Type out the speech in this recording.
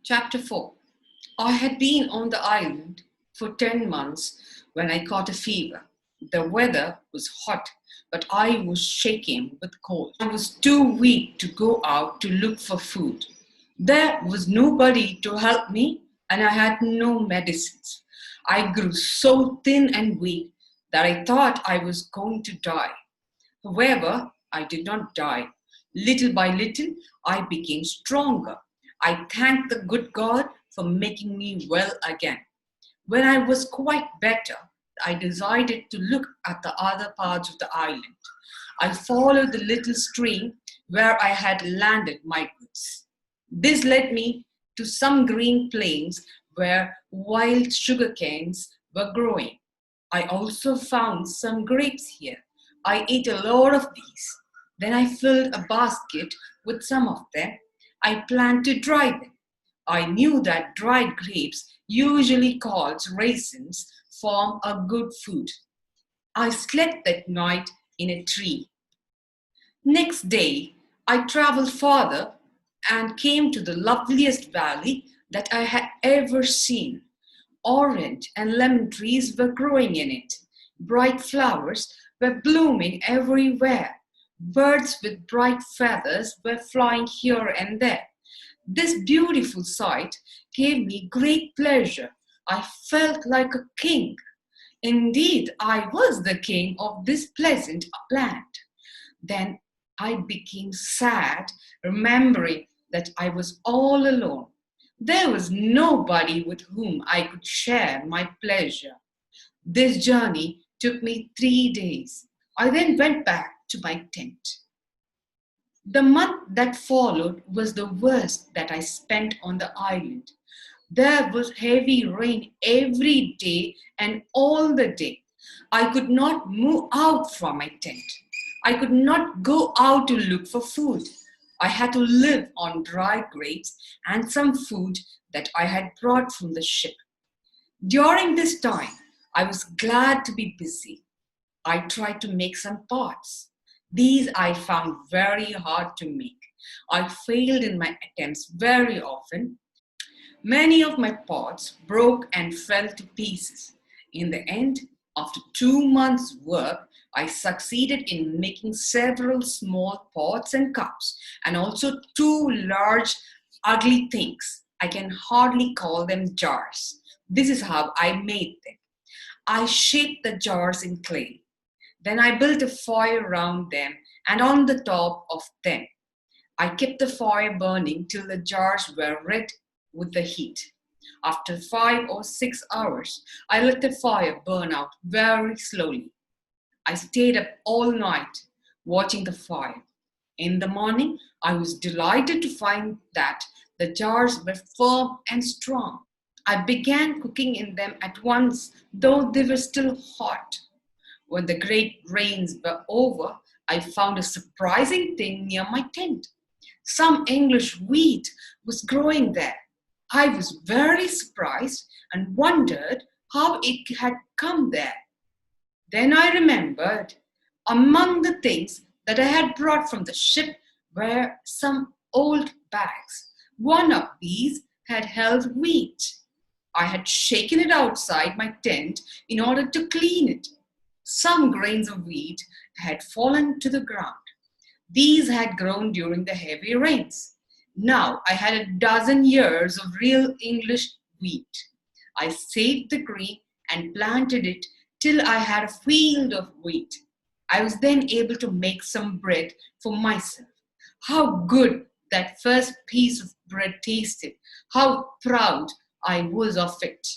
Chapter 4. I had been on the island for 10 months when I caught a fever. The weather was hot, but I was shaking with cold. I was too weak to go out to look for food. There was nobody to help me, and I had no medicines. I grew so thin and weak that I thought I was going to die. However, I did not die. Little by little, I became stronger. I thanked the good God for making me well again. When I was quite better, I decided to look at the other parts of the island. I followed the little stream where I had landed my goods. This led me to some green plains where wild sugar canes were growing. I also found some grapes here. I ate a lot of these. Then I filled a basket with some of them. I planned to dry them. I knew that dried grapes, usually called raisins, form a good food. I slept that night in a tree. Next day, I traveled farther and came to the loveliest valley that I had ever seen. Orange and lemon trees were growing in it. Bright flowers were blooming everywhere. Birds with bright feathers were flying here and there. This beautiful sight gave me great pleasure. I felt like a king. Indeed, I was the king of this pleasant land. Then I became sad, remembering that I was all alone. There was nobody with whom I could share my pleasure. This journey took me 3 days. I then went back to my tent. The month that followed was the worst that I spent on the island. There was heavy rain every day and all the day. I could not move out from my tent. I could not go out to look for food. I had to live on dry grapes and some food that I had brought from the ship. During this time, I was glad to be busy. I tried to make some pots. These I found very hard to make. I failed in my attempts very often. Many of my pots broke and fell to pieces. In the end, after 2 months' work, I succeeded in making several small pots and cups, and also 2 large, ugly things. I can hardly call them jars. This is how I made them. I shaped the jars in clay. Then I built a fire around them and on the top of them. I kept the fire burning till the jars were red with the heat. After 5 or 6 hours, I let the fire burn out very slowly. I stayed up all night watching the fire. In the morning, I was delighted to find that the jars were firm and strong. I began cooking in them at once, though they were still hot. When the great rains were over, I found a surprising thing near my tent. Some English wheat was growing there. I was very surprised and wondered how it had come there. Then I remembered among the things that I had brought from the ship were some old bags. One of these had held wheat. I had shaken it outside my tent in order to clean it. Some grains of wheat had fallen to the ground. These had grown during the heavy rains. Now I had a dozen years of real English wheat. I saved the grain and planted it till I had a field of wheat. I was then able to make some bread for myself. How good that first piece of bread tasted! How proud I was of it!